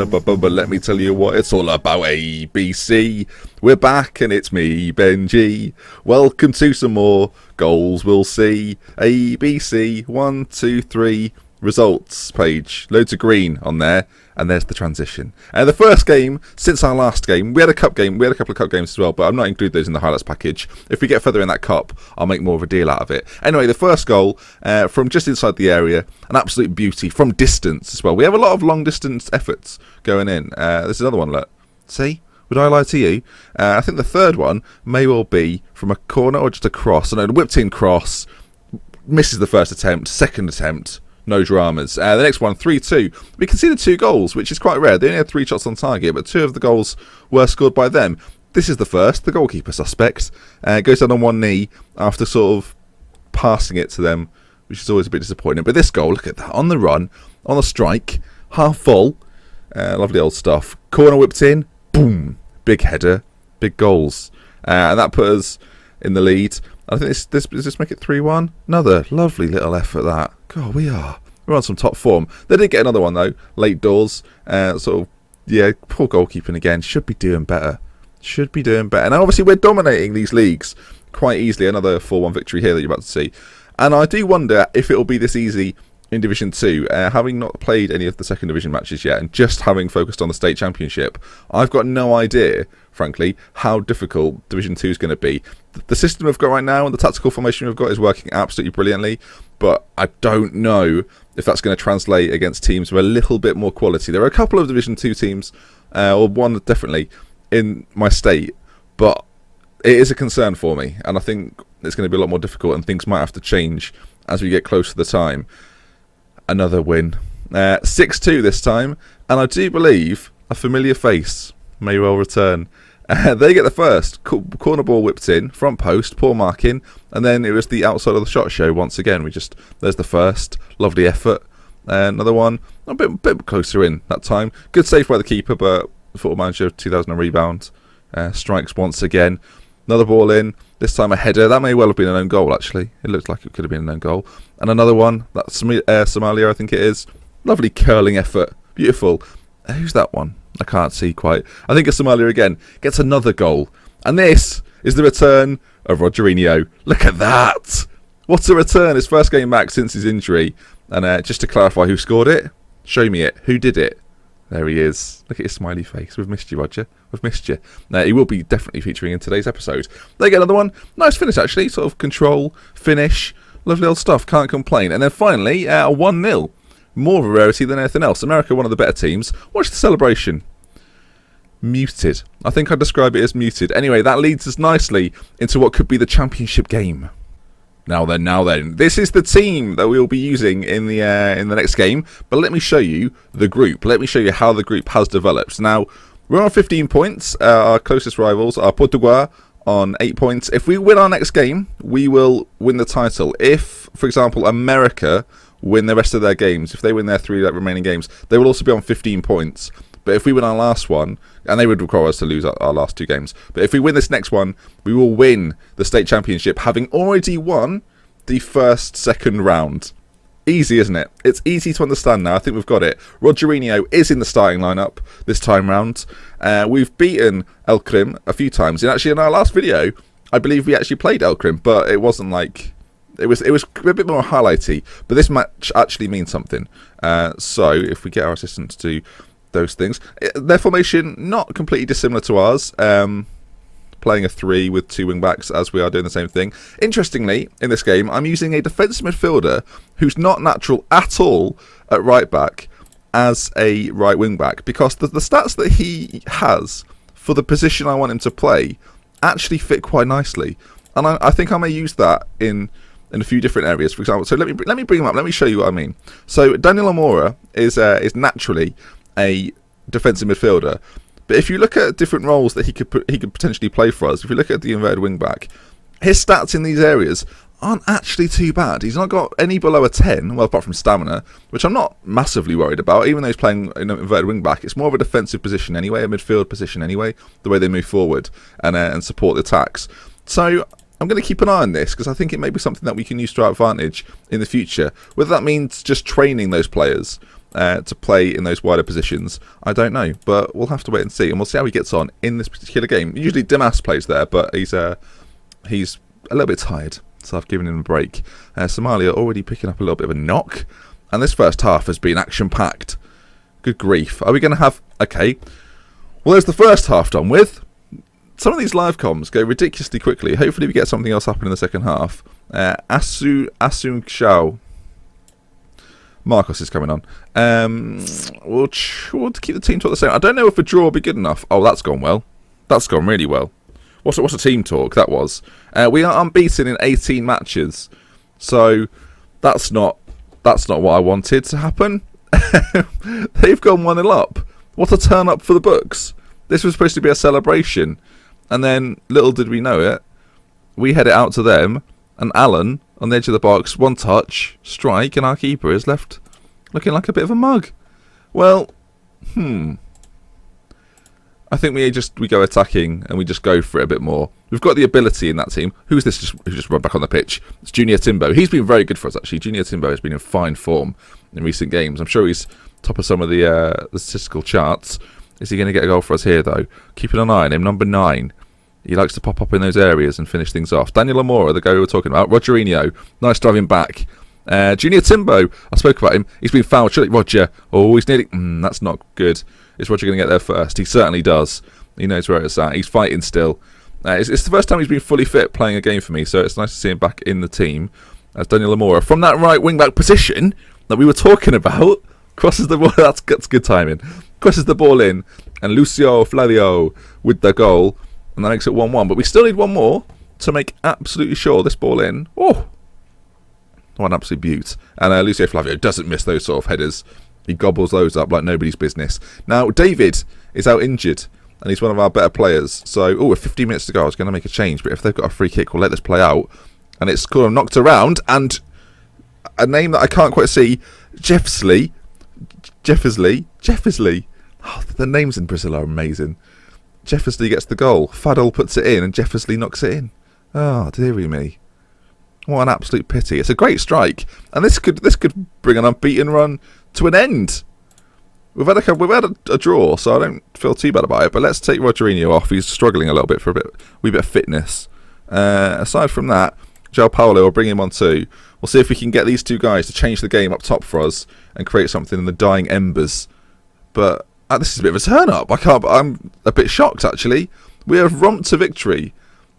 But let me tell you what it's all about, ABC. We're back and it's me, Benji. Welcome to some more goals we'll see. ABC, 1, 2, 3, results page. Loads of green on there. And there's the transition. The first game, since our last game, we had a cup game, we had a couple of cup games as well, but I'm not including those in the highlights package. If we get further in that cup, I'll make more of a deal out of it. Anyway, the first goal from just inside the area, an absolute beauty, from distance as well. We have a lot of long distance efforts going in. There's another one, look. See? Would I lie to you? I think the third one may well be from a corner or just a cross. I know, the whipped in cross, misses the first attempt, second attempt. No dramas. The next one, 3-2. We can see the 2 goals, which is quite rare. They only had 3 shots on target, but 2 of the goals were scored by them. This is the first, the goalkeeper suspect. Goes down on one knee after sort of passing it to them, which is always a bit disappointing. But this goal, look at that, on the run, on the strike, half full. Lovely old stuff. Corner whipped in, boom. Big header, big goals. And that put us in the lead. I think does this make it 3-1? Another lovely little effort, that. God, we're on some top form. They did get another one, though, late doors. Poor goalkeeping again. Should be doing better. And obviously, we're dominating these leagues quite easily. Another 4-1 victory here that you're about to see. And I do wonder if it will be this easy in Division 2. Having not played any of the second division matches yet and just having focused on the state championship, I've got no idea, frankly, how difficult Division 2 is going to be. The system we've got right now and the tactical formation we've got is working absolutely brilliantly, but I don't know if that's going to translate against teams with a little bit more quality. There are a couple of Division 2 teams, or one definitely, in my state, but it is a concern for me, and I think it's going to be a lot more difficult and things might have to change as we get close to the time. Another win. 6-2 this time, and I do believe a familiar face may well return. They get the first. Corner ball whipped in, front post, poor marking, and then it was the outside of the shot show once again. There's the first. Lovely effort. Another one, a bit closer in that time. Good save by the keeper, but Football Manager 2000 rebound. Strikes once again. Another ball in, this time a header. That may well have been an own goal, actually. It looks like it could have been an own goal. And another one, that's Somalia, I think it is. Lovely curling effort. Beautiful. Who's that one? I can't see quite. I think it's Somalia again. Gets another goal. And this is the return of Rogerinho. Look at that. What a return. His first game back since his injury. And just to clarify who scored it, show me it. Who did it? There he is. Look at his smiley face. We've missed you, Roger. We've missed you. He will be definitely featuring in today's episode. They get another one. Nice finish, actually. Sort of control, finish. Lovely old stuff. Can't complain. And then finally, a 1-0. More of a rarity than anything else. America, one of the better teams. Watch the celebration. Muted. I think I'd describe it as muted. Anyway, that leads us nicely into what could be the championship game. Now then, this is the team that we'll be using in the next game. But let me show you the group. Let me show you how the group has developed. Now, we're on 15 points. Our closest rivals are Portugal on 8 points. If we win our next game, we will win the title. If, for example, America win the rest of their games, if they win their 3 remaining games, they will also be on 15 points. But if we win our last one, and they would require us to lose our last 2 games, but if we win this next one, we will win the state championship, having already won the second round. Easy, isn't it? It's easy to understand now. I think we've got it. Rogerinho is in the starting lineup this time round. We've beaten El Krim a few times. And actually, in our last video, I believe we actually played El Krim, but it wasn't like... It was a bit more highlighty, but this match actually means something. So if we get our assistants to those things, their formation not completely dissimilar to ours. Playing a 3 with 2 wing backs as we are doing the same thing. Interestingly, in this game, I'm using a defensive midfielder who's not natural at all at right back as a right wing back, because the stats that he has for the position I want him to play actually fit quite nicely, and I think I may use that in a few different areas. For example, so let me bring him up. Let me show you what I mean. So Daniel Amora is naturally a defensive midfielder, but if you look at different roles that he could potentially play for us, if you look at the inverted wing back, his stats in these areas aren't actually too bad. He's not got any below a 10, well, apart from stamina, which I'm not massively worried about, even though he's playing in an inverted wing back. It's more of a defensive position anyway, a midfield position anyway, the way they move forward and support the attacks. So I'm going to keep an eye on this, because I think it may be something that we can use to our advantage in the future. Whether that means just training those players to play in those wider positions? I don't know, but we'll have to wait and see, and we'll see how he gets on in this particular game. Usually Dimas plays there, but he's a little bit tired, so I've given him a break. Somalia already picking up a little bit of a knock, and this first half has been action-packed. Good grief. Are we going to have... Okay. Well, there's the first half done with. Some of these live comms go ridiculously quickly. Hopefully we get something else happen in the second half. Asun Xiao. Marcos is coming on. We'll keep the team talk the same. I don't know if a draw will be good enough. Oh, that's gone well. That's gone really well. What's a team talk? That was. We are unbeaten in 18 matches. So that's not what I wanted to happen. They've gone 1-0 up. What a turn up for the books. This was supposed to be a celebration. And then, little did we know it, we head it out to them, and Alan, on the edge of the box, one touch, strike, and our keeper is left looking like a bit of a mug. Well, I think we go attacking, and we just go for it a bit more. We've got the ability in that team. Who's this who just run back on the pitch? It's Junior Timbo. He's been very good for us, actually. Junior Timbo has been in fine form in recent games. I'm sure he's top of some of the statistical charts. Is he going to get a goal for us here, though? Keeping an eye on him, number 9. He likes to pop up in those areas and finish things off. Daniel Amora, the guy we were talking about. Rogerinho, nice driving back. Junior Timbo, I spoke about him. He's been fouled. Surely Roger. Oh, he's nearly... that's not good. Is Roger going to get there first? He certainly does. He knows where it's at. He's fighting still. It's the first time he's been fully fit playing a game for me, so it's nice to see him back in the team. As Daniel Amora, from that right wing-back position that we were talking about, crosses the ball. That's good timing. Crosses the ball in, and Lucio Flavio with the goal, and that makes it 1-1. But we still need one more to make absolutely sure this ball in. Oh, what an absolute beaut. And Lucio Flavio doesn't miss those sort of headers. He gobbles those up like nobody's business. Now, David is out injured, and he's one of our better players. So, with 15 minutes to go, I was going to make a change, but if they've got a free kick, we'll let this play out. And it's kind of knocked around, and a name that I can't quite see, Jeffersley. Oh, the names in Brazil are amazing. Jeffersley gets the goal. Fadel puts it in, and Jeffersley knocks it in. Oh, dearie me. What an absolute pity. It's a great strike, and this could bring an unbeaten run to an end. We've had a draw, so I don't feel too bad about it. But let's take Rogerinho off. He's struggling a little bit for a wee bit of fitness. Aside from that, João Paulo will bring him on too. We'll see if we can get these two guys to change the game up top for us and create something in the dying embers. But this is a bit of a turn-up. I'm a bit shocked, actually. We have romped to victory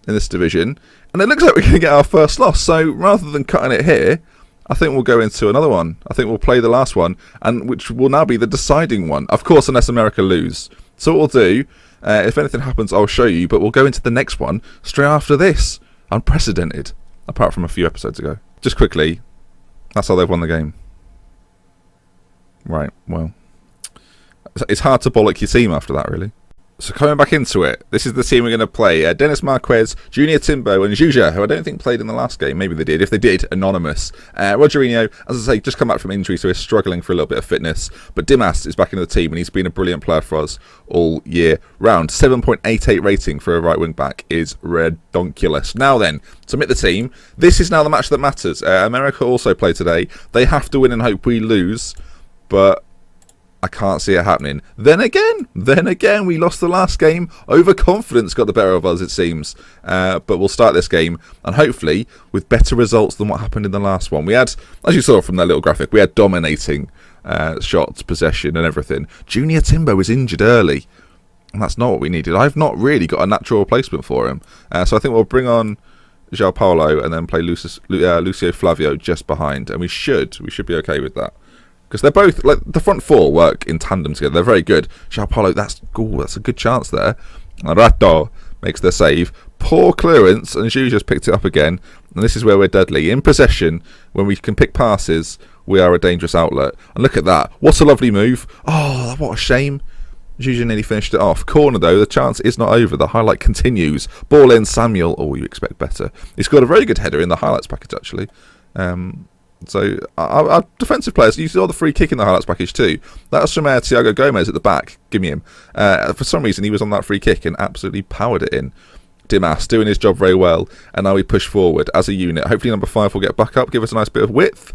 in this division, and it looks like we're going to get our first loss. So rather than cutting it here, I think we'll go into another one. I think we'll play the last one, and which will now be the deciding one. Of course, unless America lose. So what we'll do, if anything happens, I'll show you, but we'll go into the next one straight after this. Unprecedented, apart from a few episodes ago. Just quickly, that's how they've won the game. Right, well, it's hard to bollock your team after that, really. So coming back into it, this is the team we're going to play. Dennis Marquez, Junior Timbo, and Juja, who I don't think played in the last game. Maybe they did. If they did, anonymous. Rogerinho, as I say, just come back from injury, so he's struggling for a little bit of fitness. But Dimas is back in the team, and he's been a brilliant player for us all year round. 7.88 rating for a right wing back is redonkulous. Now then, submit the team. This is now the match that matters. America also play today. They have to win and hope we lose, but I can't see it happening. Then again, we lost the last game. Overconfidence got the better of us, it seems. But we'll start this game, and hopefully with better results than what happened in the last one. We had, as you saw from that little graphic, we had dominating shots, possession, and everything. Junior Timbo was injured early, and that's not what we needed. I've not really got a natural replacement for him. So I think we'll bring on João Paulo and then play Lucio Flavio just behind, and we should be okay with that. Because they're both, like, the front four work in tandem together. They're very good. João Paulo, that's a good chance there. Rato makes the save. Poor clearance, and Zhu just picked it up again. And this is where we're deadly. In possession, when we can pick passes, we are a dangerous outlet. And look at that. What a lovely move. Oh, what a shame. Zhu nearly finished it off. Corner, though, the chance is not over. The highlight continues. Ball in, Samuel. Oh, you expect better. He's got a very good header in the highlights package, actually. So our defensive players, you saw the free kick in the highlights package too. That was from Thiago Gomez at the back. Give me him. For some reason, he was on that free kick and absolutely powered it in. Dimas doing his job very well, and now we push forward as a unit. Hopefully number 5 will get back up, give us a nice bit of width,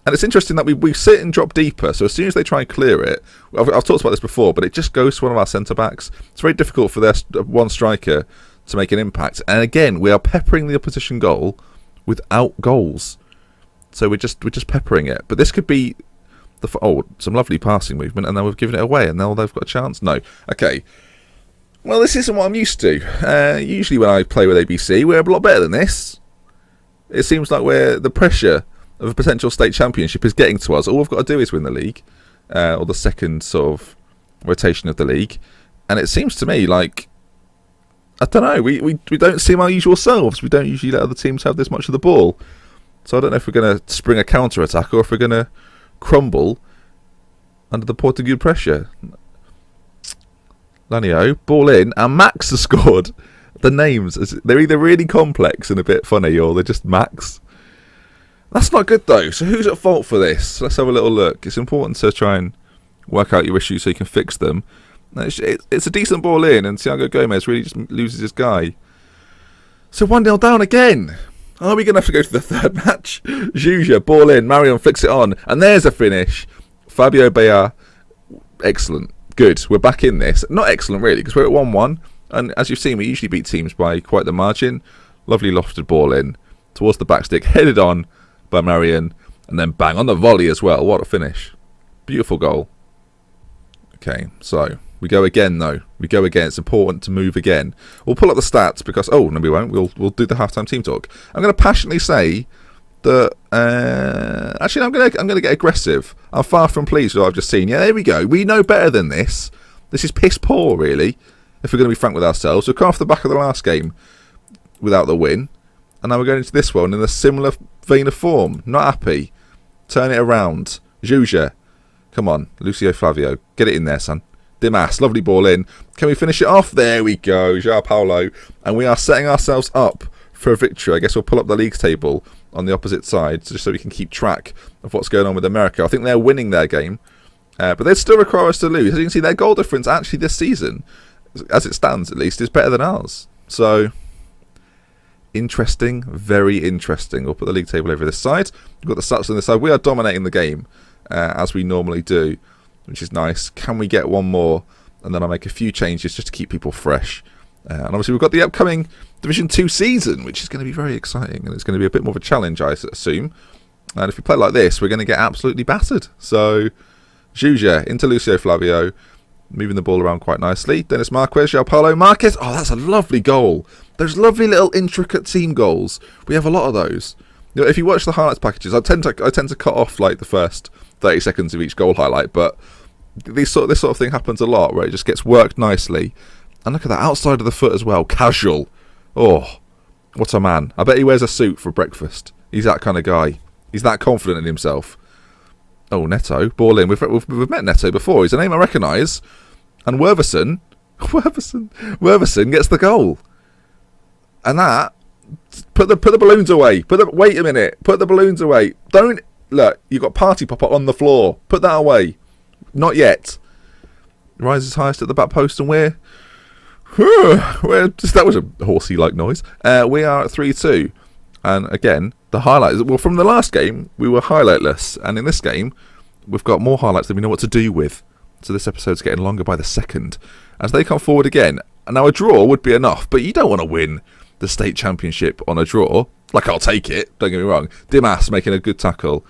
And it's interesting that we sit and drop deeper, so as soon as they try and clear it, I've talked about this before, but it just goes to one of our centre-backs. It's very difficult for their one striker to make an impact. And again, we are peppering the opposition goal without goals. So we're just peppering it. But this could be some lovely passing movement, and then we've given it away, and now they've got a chance. No. Okay. Well, this isn't what I'm used to. Usually when I play with ABC, we're a lot better than this. It seems like the pressure of a potential state championship is getting to us. All we've got to do is win the league, or the second sort of rotation of the league. And it seems to me like, I don't know, we don't seem our usual selves. We don't usually let other teams have this much of the ball. So I don't know if we're going to spring a counter-attack or if we're going to crumble under the Portuguese pressure. Lanio, ball in, and Max has scored. The names, they're either really complex and a bit funny, or they're just Max. That's not good though. So who's at fault for this? Let's have a little look. It's important to try and work out your issues so you can fix them. It's a decent ball in, and Thiago Gomez really just loses his guy. So 1-0 down again. Are we going to have to go to the third match? Juja, ball in. Marion flicks it on, and there's a finish. Fabio Bea, excellent. Good. We're back in this. Not excellent really, because we're at 1-1, and as you've seen, we usually beat teams by quite the margin. Lovely lofted ball in towards the back stick, headed on by Marion, and then bang on the volley as well. What a finish. Beautiful goal. Okay, so we go again though. We go again. It's important to move again. We'll pull up the stats because no, we won't. We'll do the halftime team talk. I'm going to passionately say that actually I'm going to get aggressive. I'm far from pleased with what I've just seen. Yeah, there we go. We know better than this. This is piss poor, really. If we're going to be frank with ourselves, we've come off the back of the last game without the win, and now we're going into this one in a similar vein of form. Not happy. Turn it around. Juja. Come on, Lucio Flavio. Get it in there, son. Dimas, lovely ball in. Can we finish it off? There we go. João Paulo. And we are setting ourselves up for a victory. I guess we'll pull up the league table on the opposite side just so we can keep track of what's going on with America. I think they're winning their game. But they'd still require us to lose. As you can see, their goal difference actually this season, as it stands at least, is better than ours. So, interesting. Very interesting. We'll put the league table over this side. We've got the stats on this side. We are dominating the game, as we normally do, which is nice. Can we get one more? And then I'll make a few changes just to keep people fresh. And obviously we've got the upcoming Division 2 season, which is going to be very exciting. And it's going to be a bit more of a challenge, I assume. And if we play like this, we're going to get absolutely battered. So, Juja into Lucio Flavio, moving the ball around quite nicely. Dennis Marquez, João Paulo, Marquez. Oh, that's a lovely goal. Those lovely little intricate team goals. We have a lot of those. You know, if you watch the highlights packages, I tend to cut off like the first 30 seconds of each goal highlight, but this sort of thing happens a lot where it just gets worked nicely. And look at that, outside of the foot as well, casual. Oh, what a man. I bet he wears a suit for breakfast. He's that kind of guy. He's that confident in himself. Oh, Neto, ball in. We've met Neto before. He's a name I recognise. And Werverson gets the goal. And that, put the balloons away. Wait a minute. Put the balloons away. Don't look. You've got party popper on the floor. Put that away. Not yet. Rises highest at the back post, and that was a horsey-like noise. We are at 3-2, and again the highlights. Well, from the last game we were highlightless, and in this game we've got more highlights than we know what to do with. So this episode's getting longer by the second as they come forward again. And now a draw would be enough, but you don't want to win the state championship on a draw. Like, I'll take it, don't get me wrong. Dimas making a good tackle.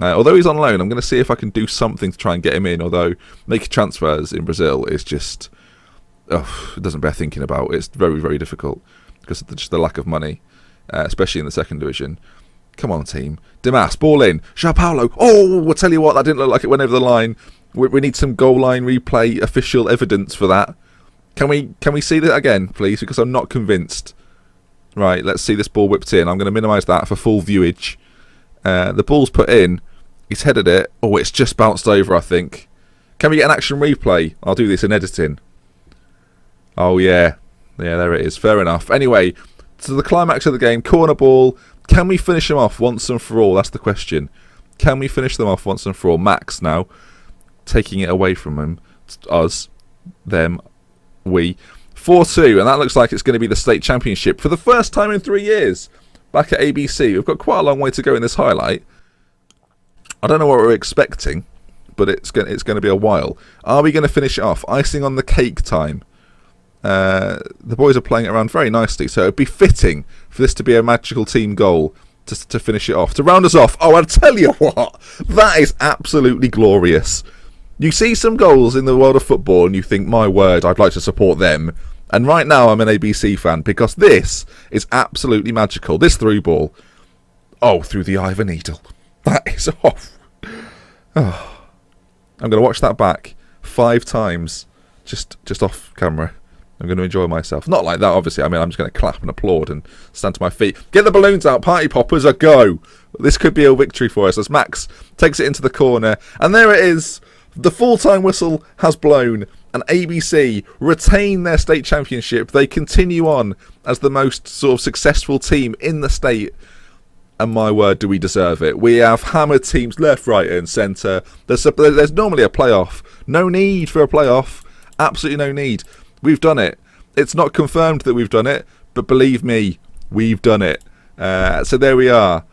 Although he's on loan, I'm going to see if I can do something to try and get him in. Although making transfers in Brazil is just, it doesn't bear thinking about. It's very, very difficult because of just the lack of money, especially in the second division. Come on, team. Dimas, ball in. João Paulo. Oh, I'll tell you what, that didn't look like it went over the line. We need some goal line replay official evidence for that. Can we see that again, please? Because I'm not convinced. Right, let's see this ball whipped in. I'm going to minimise that for full viewage. The ball's put in. He's headed it. Oh, it's just bounced over, I think. Can we get an action replay? I'll do this in editing. Oh, yeah. Yeah, there it is. Fair enough. Anyway, to the climax of the game. Corner ball. Can we finish them off once and for all? That's the question. Can we finish them off once and for all? Max now taking it away from him. Us. Them. We. 4-2, and that looks like it's going to be the state championship for the first time in 3 years. Back at ABC, we've got quite a long way to go in this highlight. I don't know what we're expecting, but it's going to be a while. Are we going to finish it off? Icing on the cake time. The boys are playing it around very nicely, so it'd be fitting for this to be a magical team goal to finish it off, to round us off. Oh, I'll tell you what, that is absolutely glorious. You see some goals in the world of football and you think, my word, I'd like to support them. And right now I'm an ABC fan because this is absolutely magical. This through ball, oh, through the eye of a needle. That is off. Oh. I'm going to watch that back 5 times, just off camera. I'm going to enjoy myself. Not like that, obviously. I mean, I'm just going to clap and applaud and stand to my feet. Get the balloons out, party poppers, a go. This could be a victory for us as Max takes it into the corner. And there it is. The full-time whistle has blown. And ABC retain their state championship. They continue on as the most sort of successful team in the state. And my word, do we deserve it. We have hammered teams left, right and centre. There's normally a playoff. No need for a playoff. Absolutely no need. We've done it. It's not confirmed that we've done it, but believe me, we've done it. So there we are.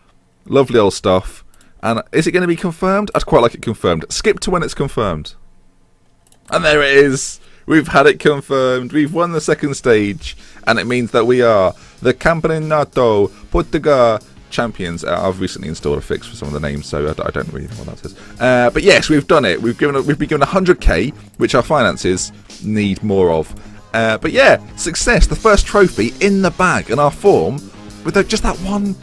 Lovely old stuff. And is it going to be confirmed? I'd quite like it confirmed. Skip to when it's confirmed. And there it is. We've had it confirmed. We've won the second stage. And it means that we are the Campeonato Portugal champions. I've recently installed a fix for some of the names, so I don't really know what that says. But yes, we've done it. We've been given 100k, which our finances need more of. But yeah, success. The first trophy in the bag, and our form with just that one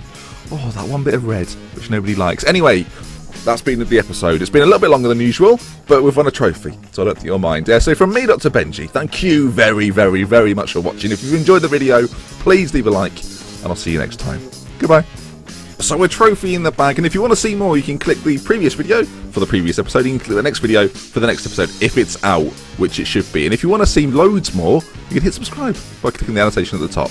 bit of red, which nobody likes. Anyway, that's been the episode. It's been a little bit longer than usual, but we've won a trophy, so I don't think you'll mind. So from me, Dr. Benji, thank you very, very, very much for watching. If you've enjoyed the video, please leave a like, and I'll see you next time. Goodbye. So a trophy in the bag, and if you want to see more, you can click the previous video for the previous episode. You can click the next video for the next episode if it's out, which it should be. And if you want to see loads more, you can hit subscribe by clicking the annotation at the top.